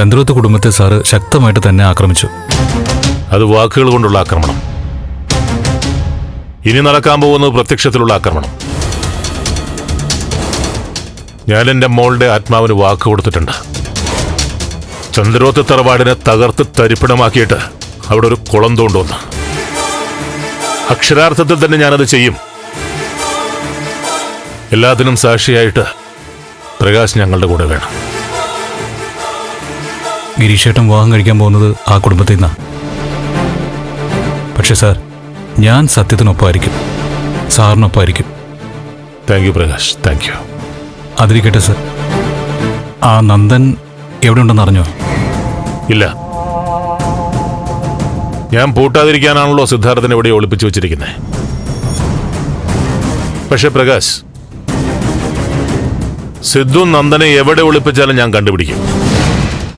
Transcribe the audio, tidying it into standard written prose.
ചന്ദ്രോത്ത് കുടുംബത്തെ സാറ് ശക്തമായിട്ട് തന്നെ ആക്രമിച്ചു. അത് വാക്കുകൾ കൊണ്ടുള്ള ആക്രമണം. ഇനി നടക്കാൻ പോകുന്നത് പ്രത്യക്ഷത്തിലുള്ള ആക്രമണം. ഞാൻ എൻ്റെ മോളുടെ ആത്മാവിന് വാക്ക് കൊടുത്തിട്ടുണ്ട്. ചന്ദ്രോത്ത് തറവാടിനെ തകർത്ത് തരിപ്പിടമാക്കിയിട്ട് അവിടെ ഒരു കുളം തോണ്ടുവന്ന്. അക്ഷരാർത്ഥത്തിൽ തന്നെ ഞാനത് ചെയ്യും. എല്ലാത്തിനും സാക്ഷിയായിട്ട് പ്രകാശ് ഞങ്ങളുടെ കൂടെ വേണം. ഗിരീഷേട്ടൻ വിവാഹം കഴിക്കാൻ പോകുന്നത് ആ കുടുംബത്തിൽ നിന്നാണ്. പക്ഷെ സാർ, ഞാൻ സത്യത്തിനൊപ്പമായിരിക്കും, സാറിനൊപ്പമായിരിക്കും. Thank you Prakash, thank you. അതിരിക്കട്ടെ സാർ, ആ നന്ദൻ എവിടെ ഉണ്ടെന്ന് അറിഞ്ഞോ? ഇല്ല. ഞാൻ പൂട്ടാതിരിക്കാനാണല്ലോ സിദ്ധാർത്ഥനെ ഇവിടെ ഒളിപ്പിച്ചു വെച്ചിരിക്കുന്നത്. പക്ഷെ പ്രകാശ്, സിദ്ധു നന്ദനെ എവിടെ ഒളിപ്പിച്ചാലും ഞാൻ കണ്ടുപിടിക്കും.